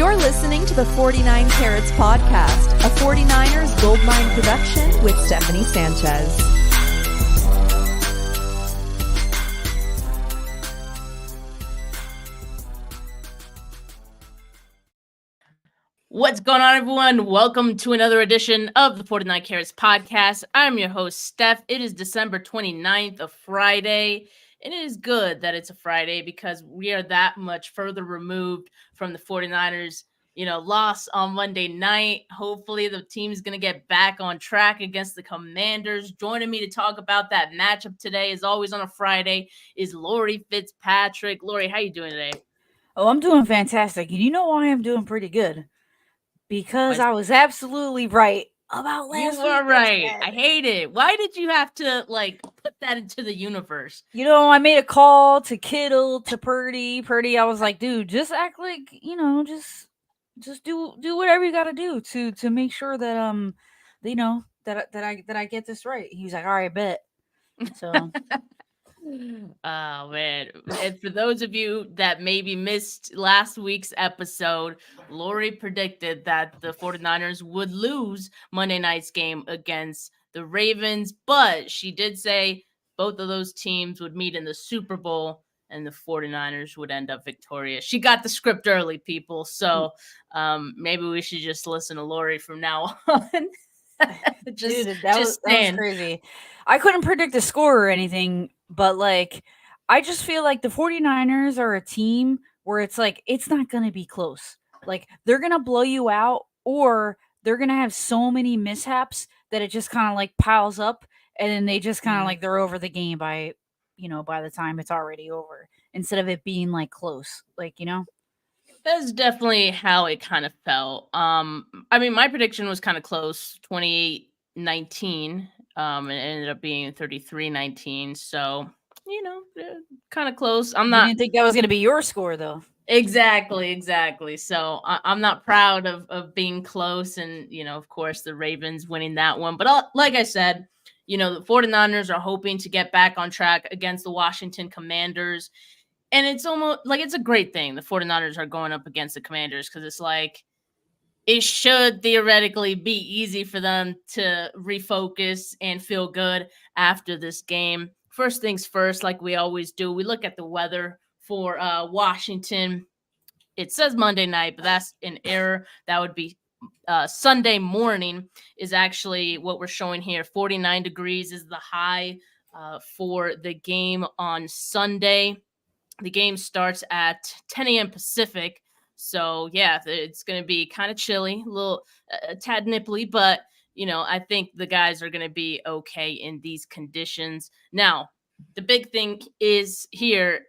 You're listening to the 49 Carats Podcast, a 49ers Goldmine production with Stephanie Sanchez. What's going on, everyone? Welcome to another edition of the 49 Carats Podcast. I'm your host, Steph. It is December 29th, a Friday, and it is good that it's a Friday because we are that much further removed from the 49ers, loss on Monday night. Hopefully the team's going to get back on track against the Commanders. Joining me to talk about that matchup today, as always on a Friday, is Laurie Fitzpatrick. Laurie, how you doing today? Oh, I'm doing fantastic. And you know why I'm doing pretty good? Because I was absolutely right about last week. You were right. I hate it. Why did you have to put that into the universe? I made a call to Kittle, to Purdy. I was like, dude, just act like, just do whatever you got to do to make sure that that I get this right. He was like, all right, bet. So Oh, man. And for those of you that maybe missed last week's episode, Laurie predicted that the 49ers would lose Monday night's game against the Ravens, but she did say both of those teams would meet in the Super Bowl and the 49ers would end up victorious. She got the script early, people, so maybe we should just listen to Laurie from now on. That was crazy. I couldn't predict the score or anything, but I just feel like the 49ers are a team where it's like it's not going to be close. Like they're going to blow you out, or they're going to have so many mishaps that it just kind of piles up, and then they just kind of they're over the game by the time it's already over, instead of it being close. That's definitely how it kind of felt. I mean, my prediction was kind of close, 28-19. And it ended up being 33-19. So, kind of close. You didn't think that was going to be your score, though. Exactly. So I'm not proud of being close. And, of course, the Ravens winning that one. But like I said, the 49ers are hoping to get back on track against the Washington Commanders. And it's almost it's a great thing the 49ers are going up against the Commanders, because it's it should theoretically be easy for them to refocus and feel good after this game. First things first, like we always do, we look at the weather for Washington. It says Monday night, but that's an error. That would be Sunday morning is actually what we're showing here. 49 degrees is the high for the game on Sunday. The game starts at 10 a.m. Pacific. So, yeah, it's going to be kind of chilly, a little tad nipply, but, I think the guys are going to be okay in these conditions. Now, the big thing is here,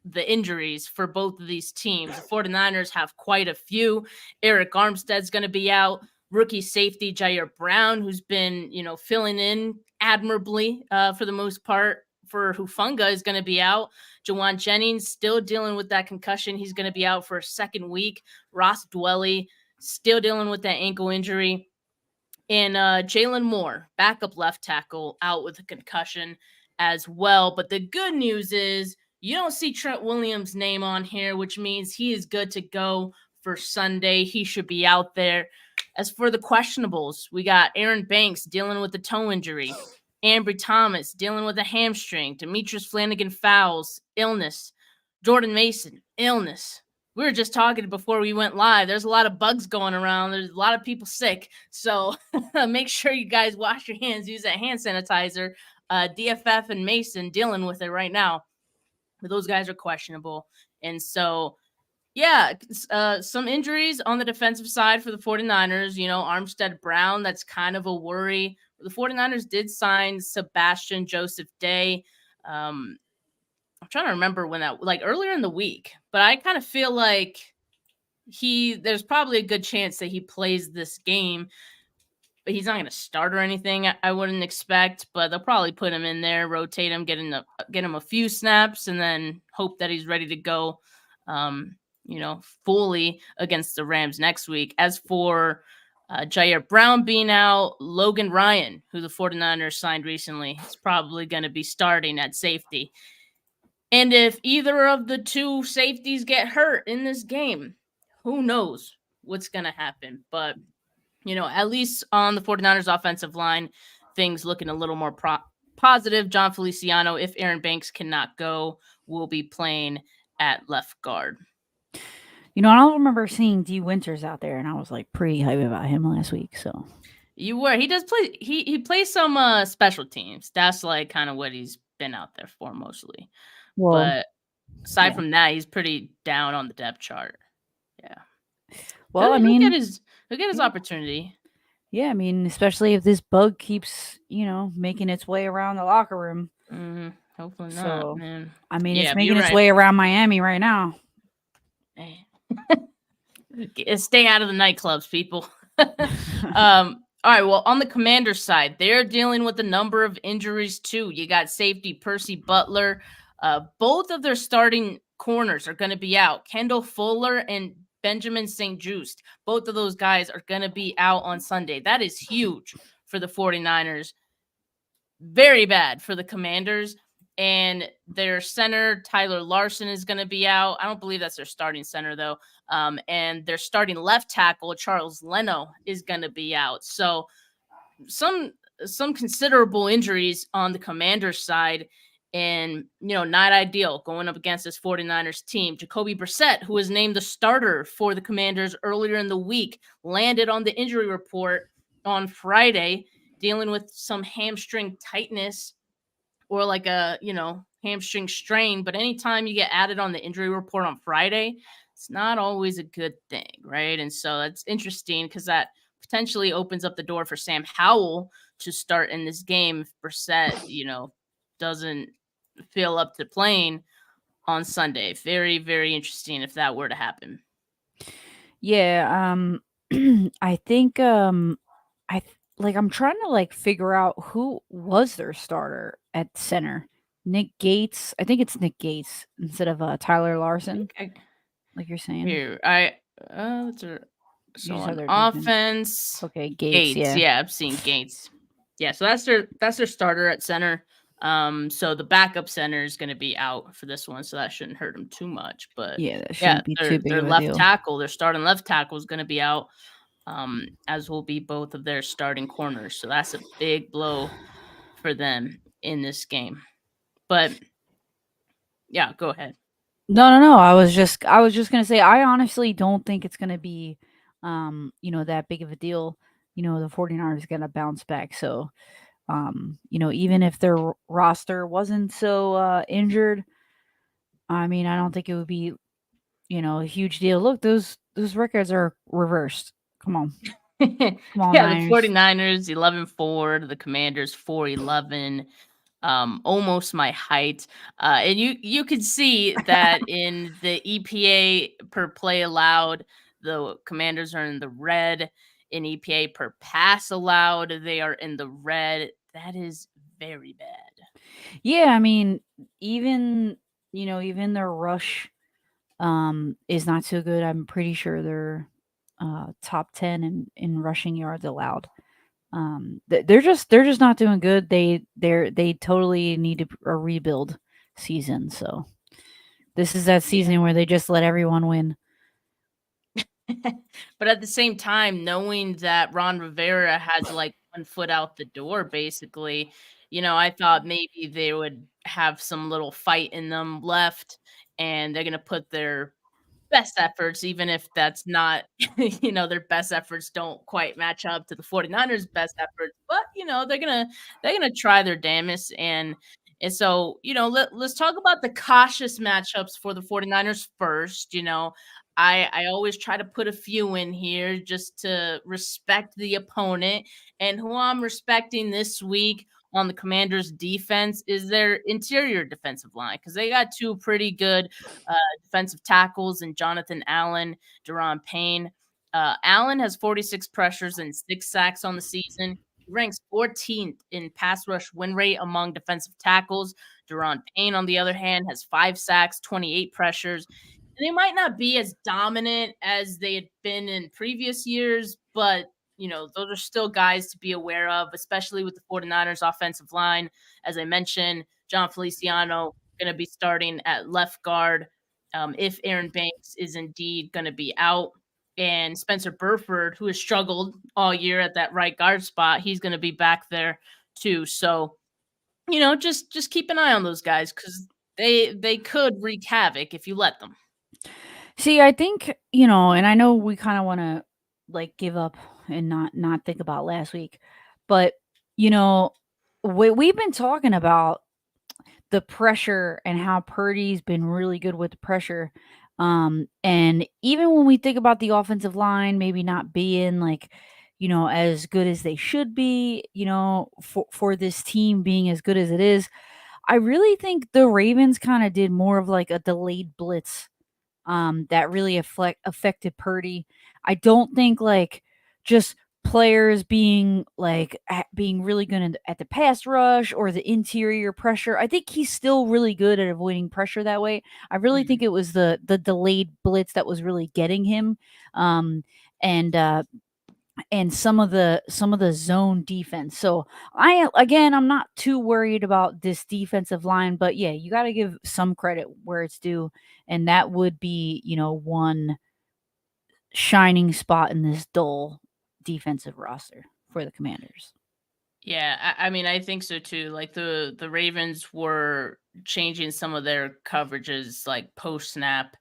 the injuries for both of these teams. The 49ers have quite a few. Eric Armstead's going to be out. Rookie safety Jair Brown, who's been, filling in admirably for the most part for Hufanga, is going to be out. Jawan Jennings still dealing with that concussion. He's going to be out for a second week. Ross Dwelly still dealing with that ankle injury. And Jalen Moore, backup left tackle, out with a concussion as well. But the good news is you don't see Trent Williams' name on here, which means he is good to go for Sunday. He should be out there. As for the questionables, we got Aaron Banks dealing with a toe injury. Ambry Thomas dealing with a hamstring. Demetrius Flannigan-Fowles, illness. Jordan Mason, illness. We were just talking before we went live. There's a lot of bugs going around. There's a lot of people sick. So make sure you guys wash your hands. Use that hand sanitizer. DFF and Mason dealing with it right now. But those guys are questionable. And so, yeah, some injuries on the defensive side for the 49ers. Armstead Brown, that's kind of a worry. The 49ers did sign Sebastian Joseph Day. I'm trying to remember when that, earlier in the week, but I kind of feel like there's probably a good chance that he plays this game, but he's not going to start or anything. I wouldn't expect, but they'll probably put him in there, rotate him, get him a few snaps, and then hope that he's ready to go, fully against the Rams next week. As for Jair Brown being out, Logan Ryan, who the 49ers signed recently, is probably going to be starting at safety. And if either of the two safeties get hurt in this game, who knows what's going to happen. But, at least on the 49ers offensive line, things looking a little more positive. John Feliciano, if Aaron Banks cannot go, will be playing at left guard. I don't remember seeing D Winters out there, and I was like pretty hype about him last week. So you were. He does play. He plays some special teams. That's like kind of what he's been out there for mostly. Well, but aside from that, he's pretty down on the depth chart. Yeah. Well, he'll get his opportunity. Yeah, especially if this bug keeps, making its way around the locker room. Mm-hmm. Hopefully not, man. It's making its way around Miami right now. Stay out of the nightclubs, people. All right, well, on the Commanders side, they're dealing with a number of injuries too. You got safety Percy Butler. Both of their starting corners are going to be out. Kendall Fuller and Benjamin St. Juste. Both of those guys are going to be out on Sunday. That is huge for the 49ers. Very bad for the Commanders. And their center, Tyler Larson, is going to be out. I don't believe that's their starting center, though. And their starting left tackle, Charles Leno, is going to be out. So some considerable injuries on the Commanders side. And, not ideal going up against this 49ers team. Jacoby Brissett, who was named the starter for the Commanders earlier in the week, landed on the injury report on Friday, dealing with some hamstring tightness or like a, hamstring strain. But anytime you get added on the injury report on Friday, it's not always a good thing, right? And so that's interesting because that potentially opens up the door for Sam Howell to start in this game if Brissett, doesn't feel up to playing on Sunday. Very, very interesting if that were to happen. Yeah, I think I'm trying to figure out who was their starter at center. Nick Gates. I think it's Nick Gates instead of Tyler Larson. Like you're saying. Here, so on offense. Okay, Gates. Yeah, I'm seeing Gates. Yeah, so that's their starter at center. So the backup center is going to be out for this one, so that shouldn't hurt them too much. But that shouldn't be too big their of a left deal. tackle, their starting left tackle is going to be out, as will be both of their starting corners. So that's a big blow for them in this game. But yeah, go ahead. No. I was just gonna say I honestly don't think it's gonna be, that big of a deal. The 49ers are gonna bounce back. So, even if their roster wasn't so injured, I don't think it would be, a huge deal. Look, those records are reversed. Come on. Come on, Niners. The 49ers 11-4, the Commanders 4-11. Almost my height. And you could see that in the EPA per play allowed, the Commanders are in the red. In EPA per pass allowed, they are in the red. That is very bad. Yeah, even their rush is not so good. I'm pretty sure they're top 10 in rushing yards allowed. They're just not doing good. They totally need a rebuild season. So this is that season where they just let everyone win. But at the same time, knowing that Ron Rivera has one foot out the door, basically, I thought maybe they would have some little fight in them left, and they're going to put their best efforts, even if that's not, their best efforts don't quite match up to the 49ers' best efforts, but, they're going to try their damnedest. And so, let's talk about the cautious matchups for the 49ers first. I always try to put a few in here just to respect the opponent, and who I'm respecting this week on the Commanders' defense is their interior defensive line, because they got two pretty good defensive tackles in Jonathan Allen, Daron Payne. Allen has 46 pressures and 6 sacks on the season. He ranks 14th in pass rush win rate among defensive tackles. Daron Payne, on the other hand, has 5 sacks, 28 pressures. And they might not be as dominant as they had been in previous years, but those are still guys to be aware of, especially with the 49ers offensive line. As I mentioned, John Feliciano going to be starting at left guard. if Aaron Banks is indeed going to be out. And Spencer Burford, who has struggled all year at that right guard spot, he's going to be back there too. So, just keep an eye on those guys because they could wreak havoc if you let them. See, I think, and I know we kind of want to like give up and not think about last week, but we've been talking about the pressure and how Purdy's been really good with the pressure. And even when we think about the offensive line maybe not being like, as good as they should be, for this team being as good as it is, I really think the Ravens kind of did more of like a delayed blitz that really affected Purdy. I don't think like just players being like being really good at the pass rush or the interior pressure. I think he's still really good at avoiding pressure that way. I really think it was the delayed blitz that was really getting him. And some of the zone defense. So I'm not too worried about this defensive line, but yeah, you got to give some credit where it's due, and that would be one shining spot in this dull defensive roster for the Commanders. Yeah, I mean, I think so too. Like the Ravens were changing some of their coverages like post snap.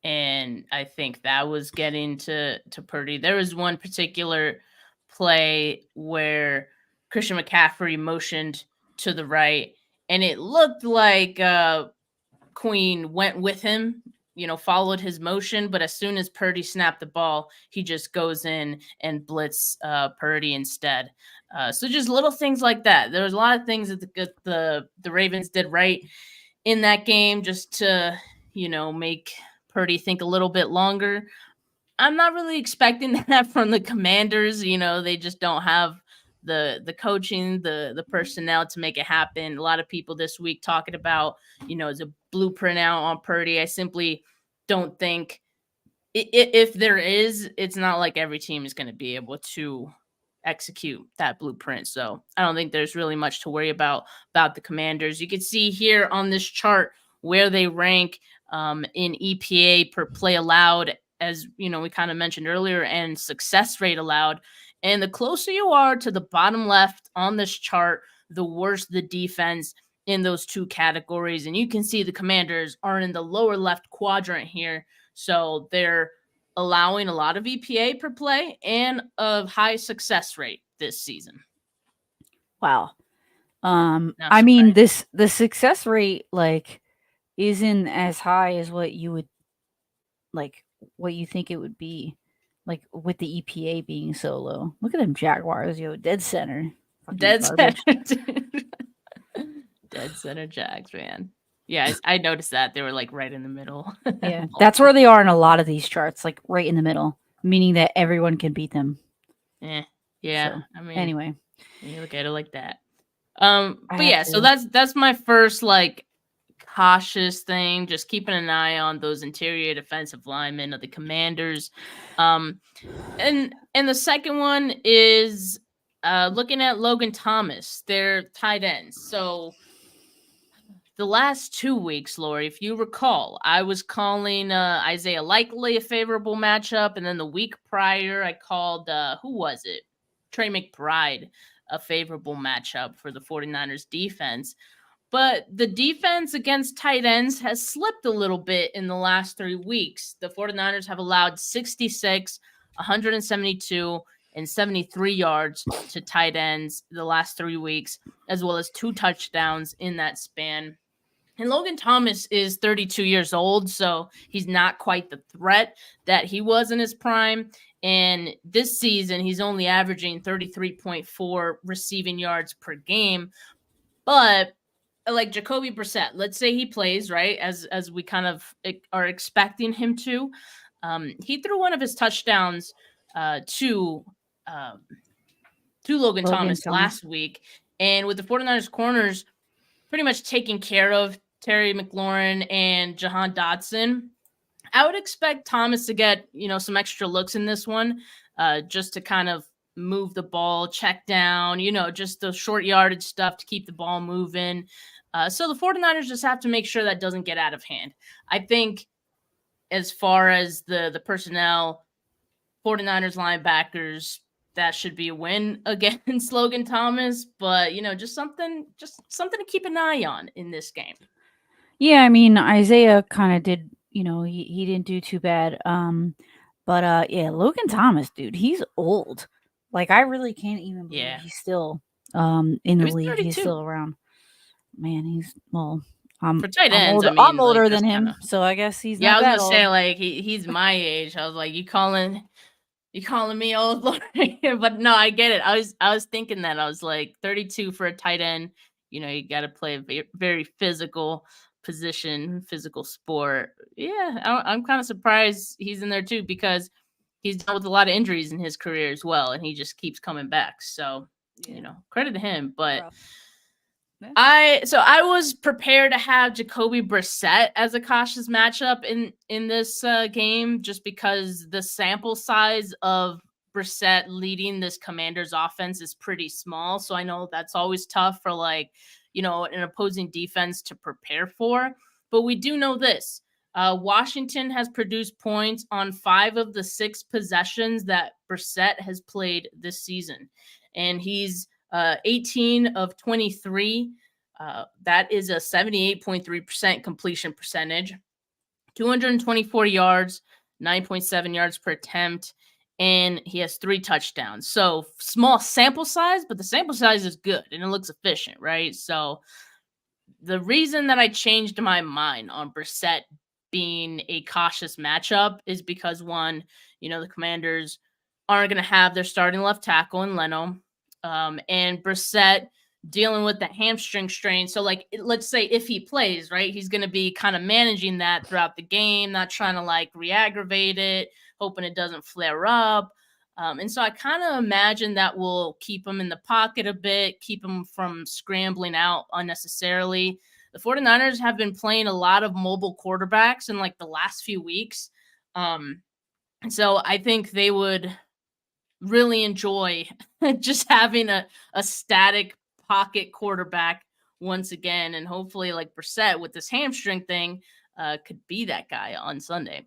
And I think that was getting to Purdy. There was one particular play where Christian McCaffrey motioned to the right, and it looked like Queen went with him, followed his motion. But as soon as Purdy snapped the ball, he just goes in and blitz Purdy instead. So just little things like that. There was a lot of things that the Ravens did right in that game just to, make Purdy think a little bit longer. I'm not really expecting that from the Commanders. They just don't have the coaching, the personnel to make it happen. A lot of people this week talking about, is a blueprint out on Purdy. I simply don't think if there is, it's not like every team is going to be able to execute that blueprint. So I don't think there's really much to worry about the Commanders. You can see here on this chart where they rank in EPA per play allowed, as we kind of mentioned earlier, and success rate allowed. And the closer you are to the bottom left on this chart, the worse the defense in those two categories. And you can see the Commanders are in the lower left quadrant here. So they're allowing a lot of EPA per play and a high success rate this season. Wow. I mean, the success rate like isn't as high as what you would like what you think it would be, like with the EPA being so low. Look at them Jaguars, dead center. Dead center. Dead center Jags, man. Yeah, I noticed that. They were like right in the middle. Yeah, that's where they are in a lot of these charts, like right in the middle, meaning that everyone can beat them. Yeah. So, I mean, anyway, you look at it like that. But yeah, so that's my first like cautious thing. Just keeping an eye on those interior defensive linemen of the Commanders. And the second one is looking at Logan Thomas, their tight ends. So the last 2 weeks, Laurie, if you recall, I was calling Isaiah Likely a favorable matchup. And then the week prior, I called, who was it? Trey McBride a favorable matchup for the 49ers defense. But the defense against tight ends has slipped a little bit in the last 3 weeks. The 49ers have allowed 66, 172, and 73 yards to tight ends the last 3 weeks, as well as 2 touchdowns in that span. And Logan Thomas is 32 years old, so he's not quite the threat that he was in his prime. And this season, he's only averaging 33.4 receiving yards per game. But like Jacoby Brissett, let's say he plays, right, as we kind of are expecting him to. He threw one of his touchdowns to Logan Thomas last week. And with the 49ers corners pretty much taking care of Terry McLaurin and Jahan Dotson, I would expect Thomas to get, some extra looks in this one just to kind of move the ball, check down, just the short yardage stuff to keep the ball moving. So the 49ers just have to make sure that doesn't get out of hand. I think as far as the personnel, 49ers linebackers, that should be a win against Logan Thomas. But, just something to keep an eye on in this game. Yeah, I mean, Isaiah kind of did, he didn't do too bad. But yeah, Logan Thomas, dude, he's old. Like, I really can't even believe he's still in the league. 32. He's still around. Man, for tight ends, I'm older than him, so I guess he's not that old. Yeah, I was gonna say, like, he's my age. I was like, you calling me old, Laurie? But no, I get it. I was thinking that. I was like, 32 for a tight end. You got to play a very physical position, physical sport. Yeah, I'm kind of surprised he's in there too, because he's dealt with a lot of injuries in his career as well, and he just keeps coming back. So, credit to him. But I was prepared to have Jacoby Brissett as a cautious matchup in this game, just because the sample size of Brissett leading this Commanders offense is pretty small. So I know that's always tough for, like, an opposing defense to prepare for. But we do know this. Washington has produced points on 5 of the 6 possessions that Brissett has played this season. And he's 18 of 23. That is a 78.3% completion percentage, 224 yards, 9.7 yards per attempt, and he has 3 touchdowns. So small sample size, but the sample size is good and it looks efficient, right? So the reason that I changed my mind on Brissett being a cautious matchup is because, one, the Commanders aren't going to have their starting left tackle in Leno, and Brissett dealing with the hamstring strain. So, like, let's say if he plays, right, he's going to be kind of managing that throughout the game, not trying to, like, re-aggravate it, hoping it doesn't flare up. And so I kind of imagine that will keep him in the pocket a bit, keep him from scrambling out unnecessarily. The 49ers have been playing a lot of mobile quarterbacks in, like, the last few weeks. And so I think they would really enjoy just having a static pocket quarterback once again. And hopefully, like, Brissett with this hamstring thing could be that guy on Sunday.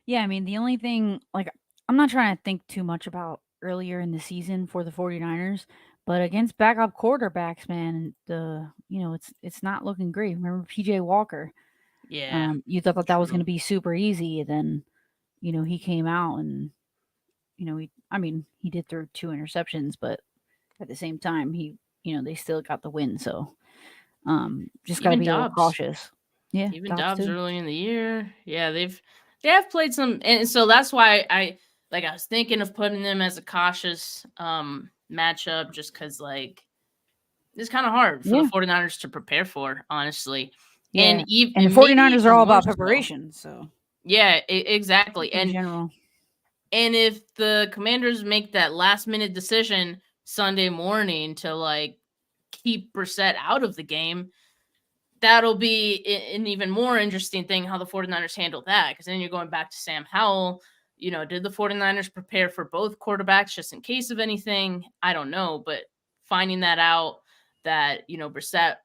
Yeah, I mean, the only thing, like, I'm not trying to think too much about earlier in the season for the 49ers, but against backup quarterbacks, man, it's not looking great. Remember PJ Walker? Yeah. You thought that was going to be super easy, and then, he came out and, he did throw 2 interceptions, but at the same time, they still got the win. So, just got to be a little cautious. Yeah. Even Dobbs early in the year. Yeah, they have played some, and so that's why I was thinking of putting them as a cautious matchup, just because, like, it's kind of hard for the 49ers to prepare for, honestly. Yeah. And the 49ers are all about preparation. So yeah, exactly. In general. And if the Commanders make that last minute decision Sunday morning to, like, keep Brissett out of the game, that'll be an even more interesting thing how the 49ers handle that, because then you're going back to Sam Howell. Did the 49ers prepare for both quarterbacks just in case of anything? I don't know, but finding that out, that, Brissett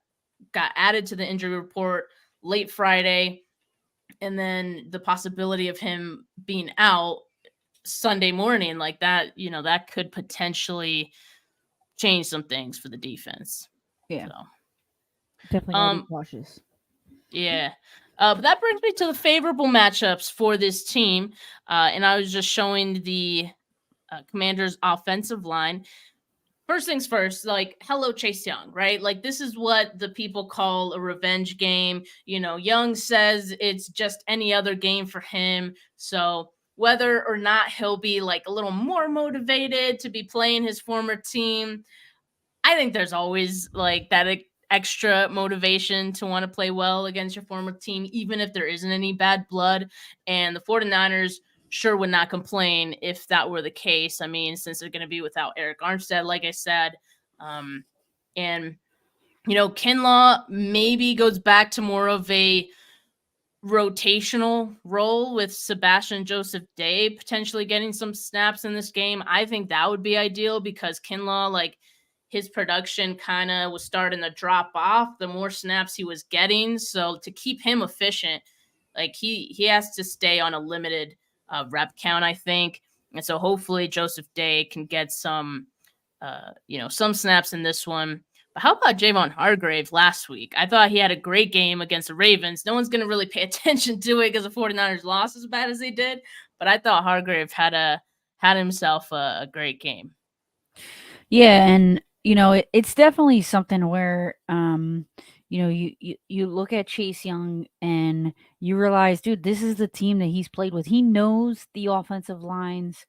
got added to the injury report late Friday, and then the possibility of him being out Sunday morning, like that, that could potentially change some things for the defense. Yeah. So definitely gotta be cautious. Yeah. But that brings me to the favorable matchups for this team. And I was just showing the Commanders' offensive line. First things first, like, hello, Chase Young, right? Like, this is what the people call a revenge game. Young says it's just any other game for him. So whether or not he'll be, like, a little more motivated to be playing his former team, I think there's always, like, that extra motivation to want to play well against your former team, even if there isn't any bad blood. And the 49ers sure would not complain if that were the case. I mean, since they're going to be without Eric Armstead, like I said. And, Kinlaw maybe goes back to more of a rotational role with Sebastian Joseph Day potentially getting some snaps in this game. I think that would be ideal, because Kinlaw, like, his production kind of was starting to drop off the more snaps he was getting. So to keep him efficient, Like he has to stay on a limited rep count, I think. And so hopefully Joseph Day can get some some snaps in this one. But how about Javon Hargrave last week? I thought he had a great game against the Ravens. No one's going to really pay attention to it because the 49ers lost as bad as they did. But I thought Hargrave had himself a great game. Yeah, and it's definitely something where you look at Chase Young and you realize, dude, this is the team that he's played with. He knows the offensive line's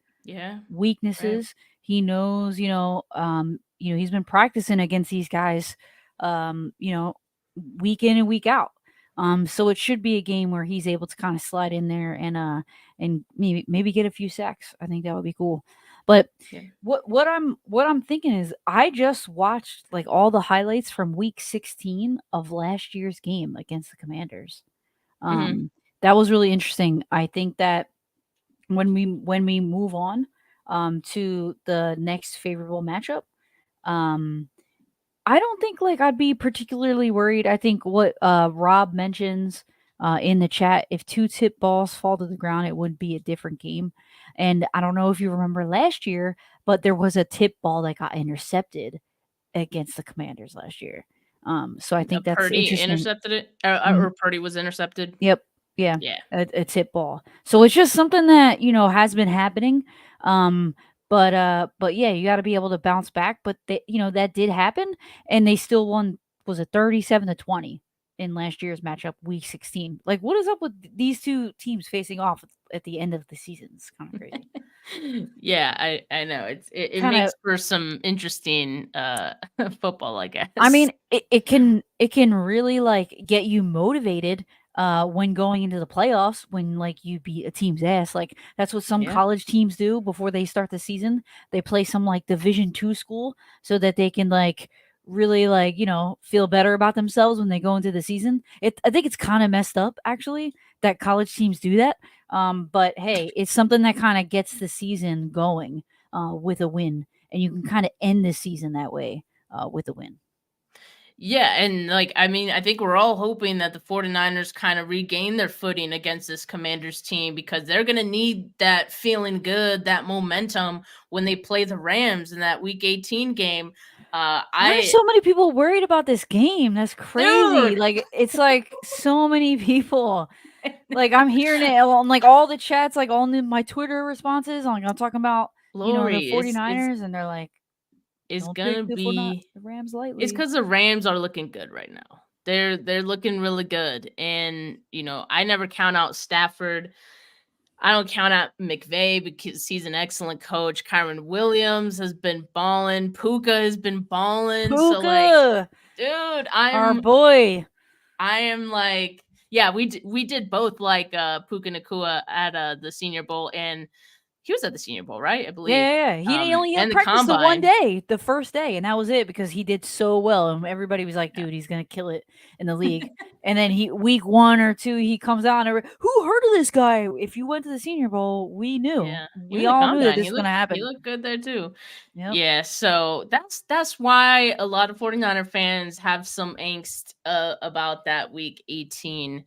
weaknesses. Right. He knows, he's been practicing against these guys, week in and week out. So it should be a game where he's able to kind of slide in there and maybe get a few sacks. I think that would be cool. But what I'm thinking is I just watched like all the highlights from week 16 of last year's game against the Commanders. That was really interesting. I think that when we move on to the next favorable matchup, I don't think like I'd be particularly worried. I think what Rob mentions in the chat, if 2 tip balls fall to the ground, it would be a different game. And I don't know if you remember last year, but there was a tip ball that got intercepted against the Commanders last year. So I think that's Purdy interesting. Intercepted it, or Purdy was intercepted. Yep. Yeah. A tip ball. So it's just something that has been happening. But yeah, you got to be able to bounce back. But that did happen, and they still won. Was it 37-20 in last year's matchup, week 16? Like, what is up with these two teams facing off at the end of the season? It's kind of crazy. Yeah, I know it makes for some interesting football, I guess. I mean, it can really like get you motivated when going into the playoffs, when like you beat a team's ass. Like that's what some college teams do before they start the season. They play some like Division II school so that they can like really like feel better about themselves when they go into the season. I think it's kind of messed up actually that college teams do that. But hey, it's something that kind of gets the season going with a win, and you can kind of end the season that way with a win. Yeah, and I think we're all hoping that the 49ers kind of regain their footing against this Commanders team, because they're going to need that feeling good, that momentum when they play the Rams in that Week 18 game. Why are so many people worried about this game? That's crazy. Dude. Like, it's like so many people. Like, I'm hearing it on like all the chats, like all my Twitter responses. Like, I'm talking about Laurie, the 49ers, and they're like, it's gonna be the Rams lightly. It's because the Rams are looking good right now. They're looking really good, and I never count out Stafford. I don't count out McVay because he's an excellent coach. Kyron Williams has been balling. Puka has been balling. Puka! So like, dude, our boy. I am like, yeah, we did both like Puka Nacua at the Senior Bowl, and he was at the Senior Bowl, right? I believe. Yeah. He only had practice the one day, the first day, and that was it because he did so well, and everybody was like, "Dude, he's gonna kill it in the league." And then week 1 or 2, he comes out, and who heard of this guy? If you went to the Senior Bowl, we knew. Yeah. We all knew that this was gonna happen. He looked good there too. Yep. Yeah, so that's why a lot of 49er fans have some angst about that Week 18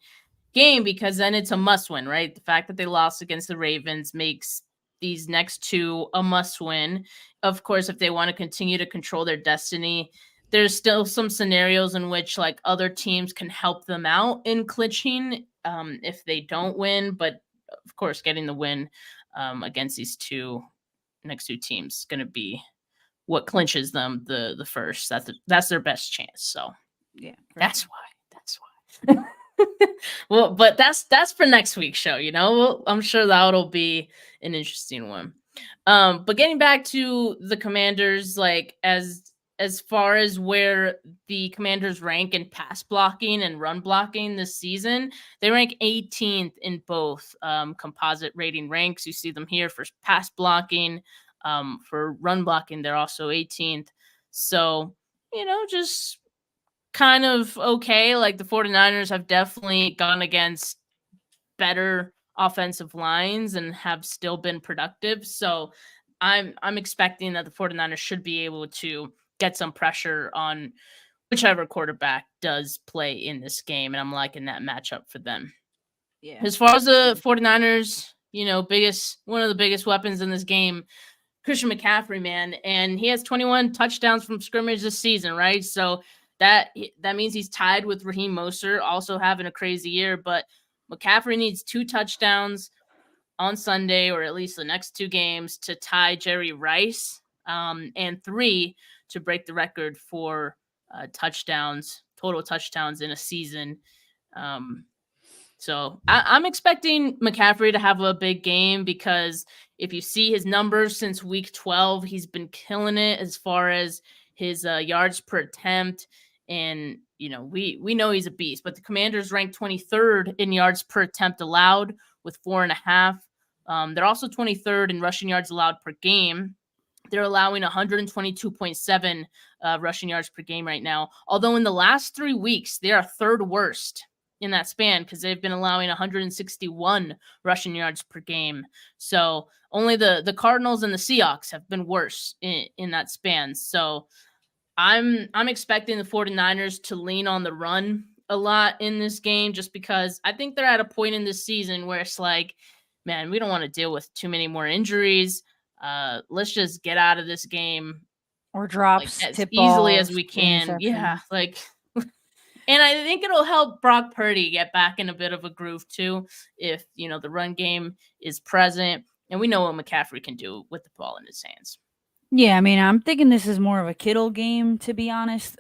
game, because then it's a must win, right? The fact that they lost against the Ravens makes these next 2 a must win. Of course, if they want to continue to control their destiny, there's still some scenarios in which like other teams can help them out in clinching if they don't win. But of course, getting the win against these next two teams is going to be what clinches them the first. That's their best chance. So yeah, that's why. Well, but that's for next week's show. I'm sure that'll be an interesting one. But getting back to the Commanders, like as far as where the Commanders rank in pass blocking and run blocking this season, they rank 18th in both composite rating ranks. You see them here for pass blocking. For run blocking, they're also 18th. So, just kind of okay. Like the 49ers have definitely gone against better offensive lines and have still been productive. So I'm expecting that the 49ers should be able to get some pressure on whichever quarterback does play in this game. And I'm liking that matchup for them. Yeah. As far as the 49ers, one of the biggest weapons in this game, Christian McCaffrey, man, and he has 21 touchdowns from scrimmage this season, right? So that means he's tied with Raheem Mostert, also having a crazy year. But McCaffrey needs 2 touchdowns on Sunday, or at least the next 2 games, to tie Jerry Rice, and 3 to break the record for total touchdowns in a season. So I'm expecting McCaffrey to have a big game, because if you see his numbers since week 12, he's been killing it as far as his yards per attempt. And, we know he's a beast, but the Commanders ranked 23rd in yards per attempt allowed with 4.5. They're also 23rd in rushing yards allowed per game. They're allowing 122.7 rushing yards per game right now. Although in the last 3 weeks, they are 3rd worst in that span, because they've been allowing 161 rushing yards per game. So only the Cardinals and the Seahawks have been worse in that span. So I'm expecting the 49ers to lean on the run a lot in this game, just because I think they're at a point in this season where it's like, man, we don't want to deal with too many more injuries. Let's just get out of this game, or drops, as tip easily balls, as we can. Yeah, interceptions. and I think it'll help Brock Purdy get back in a bit of a groove too, if the run game is present, and we know what McCaffrey can do with the ball in his hands. Yeah, I mean, I'm thinking this is more of a Kittle game, to be honest.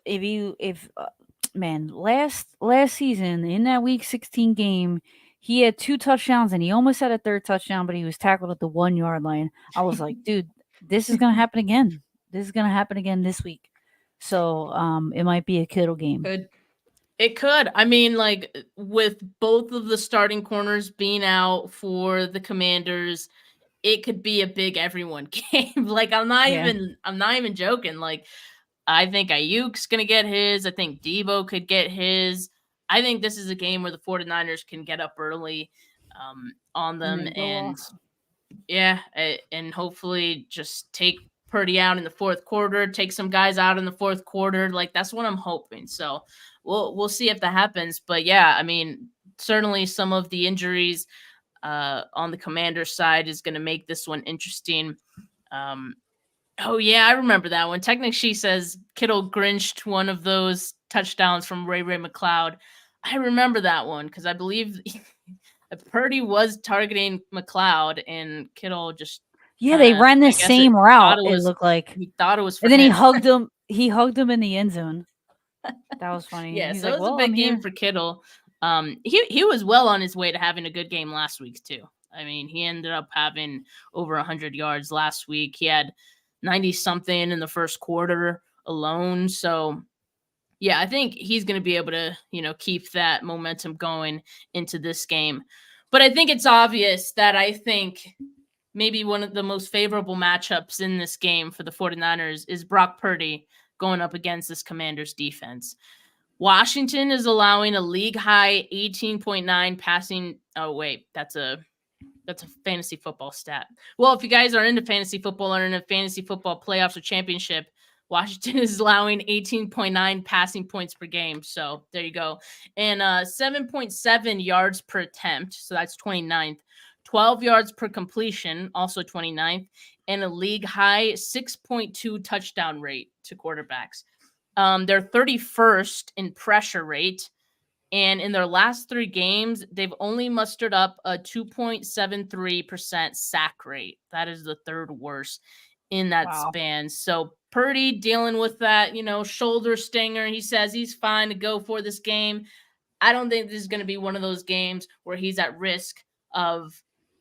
Man, last season in that Week 16 game, he had 2 touchdowns and he almost had a 3rd touchdown, but he was tackled at the 1-yard line. I was like, dude, this is gonna happen again. This is gonna happen again this week. So, it might be a Kittle game. It could. I mean, with both of the starting corners being out for the Commanders, it could be a big everyone game. I'm not even joking. I think Ayuk's going to get his. I think Debo could get his. I think this is a game where the 49ers can get up early on them, and hopefully just take Purdy out in the 4th quarter, take some guys out in the 4th quarter. That's what I'm hoping. So we'll see if that happens. But yeah, I mean, certainly some of the injuries on the Commanders side is going to make this one interesting. Oh yeah, I remember that one. Technic She says Kittle grinched one of those touchdowns from Ray McCloud. I remember that one because I believe Purdy was targeting McCloud and Kittle just they ran the same route. It looked like he thought it was, and then he hugged him. He hugged him in the end zone. That was funny. Yeah, He's so like, it was a big game for Kittle. He was well on his way to having a good game last week too. I mean, he ended up having over 100 yards last week. He had 90 something in the first quarter alone. So yeah, I think he's going to be able to, keep that momentum going into this game. But I think it's obvious that I think maybe one of the most favorable matchups in this game for the 49ers is Brock Purdy going up against this Commanders defense. Washington is allowing a league high 18.9 passing. Oh, wait, that's a fantasy football stat. Well, if you guys are into fantasy football or in a fantasy football playoffs or championship, Washington is allowing 18.9 passing points per game. So there you go. And 7.7 yards per attempt. So that's 29th. 12 yards per completion, also 29th. And a league high 6.2 touchdown rate to quarterbacks. They're 31st in pressure rate. And in their last 3 games, they've only mustered up a 2.73% sack rate. That is the 3rd worst in that span. So Purdy dealing with that, shoulder stinger. He says he's fine to go for this game. I don't think this is going to be one of those games where he's at risk of,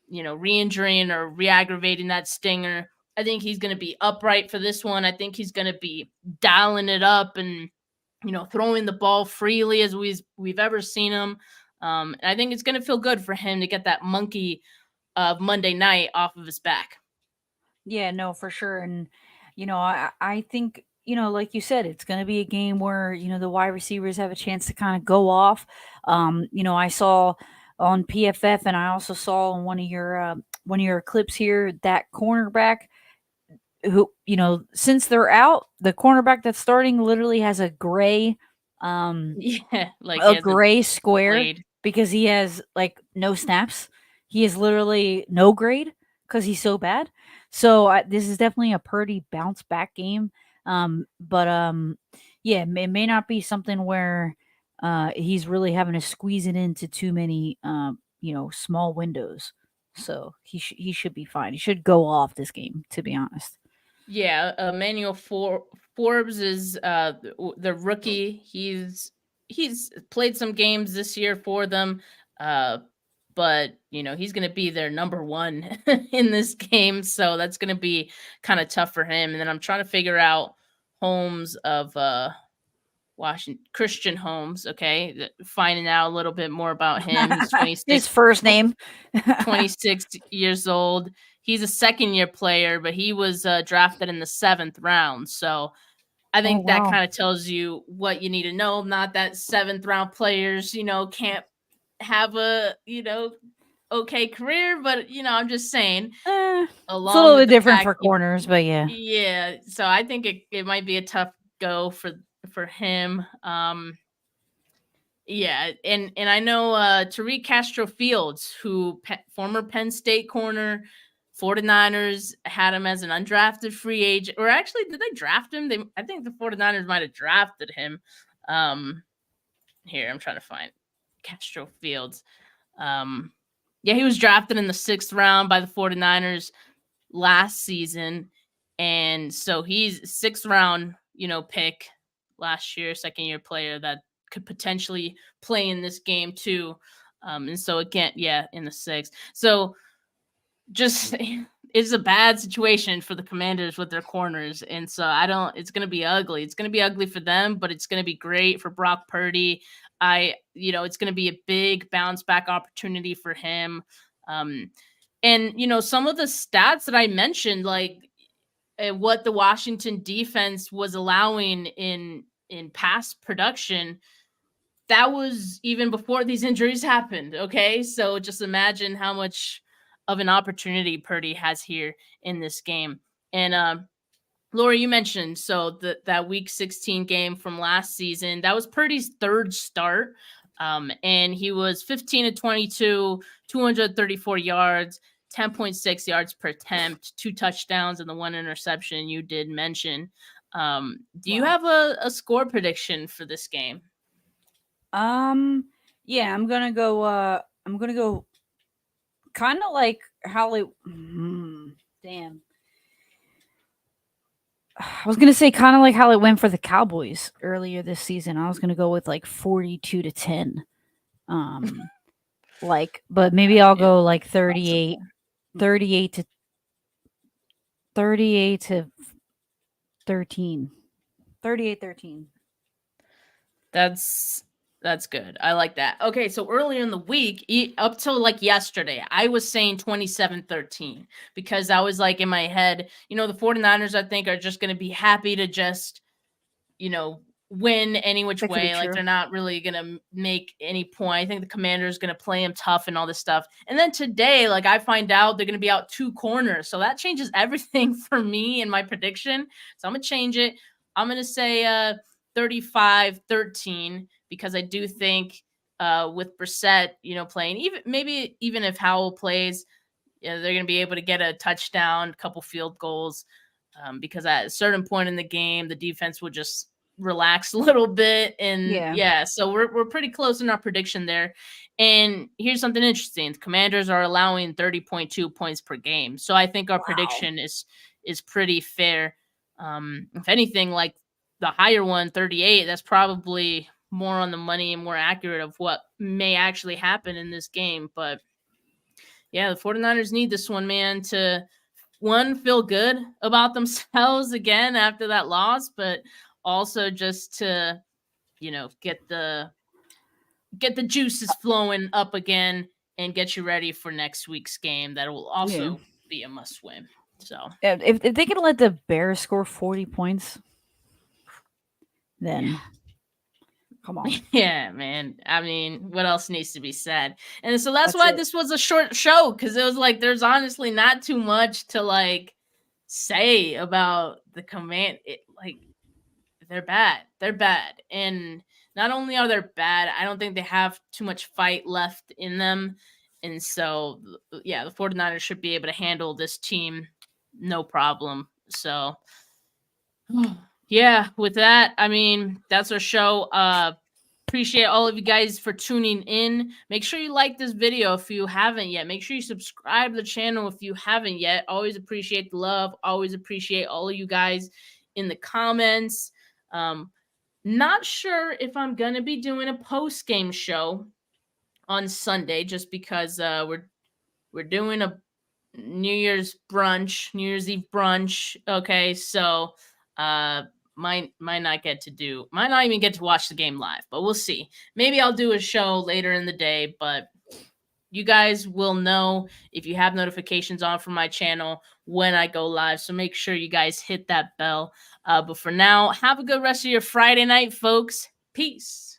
re-injuring or re-aggravating that stinger. I think he's going to be upright for this one. I think he's going to be dialing it up and throwing the ball freely as we've ever seen him. And I think it's going to feel good for him to get that monkey of Monday night off of his back. Yeah, no, for sure. And, I think, like you said, it's going to be a game where, the wide receivers have a chance to kind of go off. I saw on PFF and I also saw on one of your clips here, that cornerback who, since they're out, the cornerback that's starting literally has a gray, a gray square. blade. because he has like no snaps. He is literally no grade because he's so bad. So this is definitely a Purdy bounce back game. But yeah, it may not be something where he's really having to squeeze it into too many small windows. So he should be fine. He should go off this game, to be honest. Yeah, Emmanuel Forbes is the rookie. He's played some games this year for them, but he's going to be their number one in this game, so that's going to be kind of tough for him. And then I'm trying to figure out Holmes of Washington, Christian Holmes. Okay, finding out a little bit more about him. He's 26. His first name, 26 years old. He's a second-year player, but he was drafted in the 7th round. So I think that kind of tells you what you need to know. Not that 7th round players, can't have a, okay career, but I'm just saying. It's a little bit different for corners, but yeah. Yeah. So I think it might be a tough go for him. Yeah, and I know Tariq Castro-Fields, who former Penn State corner, 49ers had him as an undrafted free agent. Or actually, did they draft him? I think the 49ers might have drafted him. Here, I'm trying to find Castro-Fields. Yeah, he was drafted in the 6th round by the 49ers last season. And so he's 6th round, pick last year, second-year player that could potentially play in this game too. And so again, yeah, in the 6th. So just it's a bad situation for the Commanders with their corners. And so it's going to be ugly. It's going to be ugly for them, but it's going to be great for Brock Purdy. It's going to be a big bounce back opportunity for him. And some of the stats that I mentioned, like what the Washington defense was allowing in pass production, that was even before these injuries happened. Okay. So just imagine how much of an opportunity Purdy has here in this game. And Laurie, you mentioned that week 16 game from last season, that was Purdy's 3rd start. And he was 15 of 22, 234 yards, 10.6 yards per attempt, 2 touchdowns, and the 1 interception you did mention. Do you have a score prediction for this game? Yeah, I'm gonna go kind of like how it damn. I was gonna say kind of like how it went for the Cowboys earlier this season. I was gonna go with like 42-10. But maybe I'll go like 38 to 13. 38-13. That's good. I like that. Okay, so earlier in the week, up till like yesterday, I was saying 27-13 because I was like in my head, the 49ers, I think, are just going to be happy to just, win any which way. Like they're not really going to make any point. I think the Commanders going to play them tough and all this stuff. And then today, like I find out they're going to be out 2 corners. So that changes everything for me in my prediction. So I'm going to change it. I'm going to say 35-13 because I do think with Brissett, playing even if Howell plays, they're going to be able to get a touchdown, a couple field goals because at a certain point in the game, the defense will just relax a little bit. And so we're pretty close in our prediction there. And here's something interesting. The Commanders are allowing 30.2 points per game. So I think our prediction is pretty fair. If anything, like the higher one, 38, that's probably more on the money and more accurate of what may actually happen in this game. But yeah, the 49ers need this one, man, to feel good about themselves again after that loss, but also just to, get the juices flowing up again and get you ready for next week's game. That will also be a must win. So if they can let the Bears score 40 points, then come on. Yeah, man. I mean, what else needs to be said? And so that's why this was a short show, because it was like there's honestly not too much to like say about the command. Like they're bad. And not only are they bad, I don't think they have too much fight left in them. And so, yeah, the 49ers should be able to handle this team no problem. So, yeah, with that, I mean, that's our show. Appreciate all of you guys for tuning in. Make sure you like this video if you haven't yet. Make sure you subscribe to the channel if you haven't yet. Always appreciate the love. Always appreciate all of you guys in the comments. Not sure if I'm gonna be doing a post-game show on Sunday, just because we're doing a New Year's Eve brunch. Okay, so might not even get to watch the game live, but we'll see. Maybe I'll do a show later in the day, but you guys will know if you have notifications on from my channel when I go live. So make sure you guys hit that bell. But for now, have a good rest of your Friday night, folks. Peace.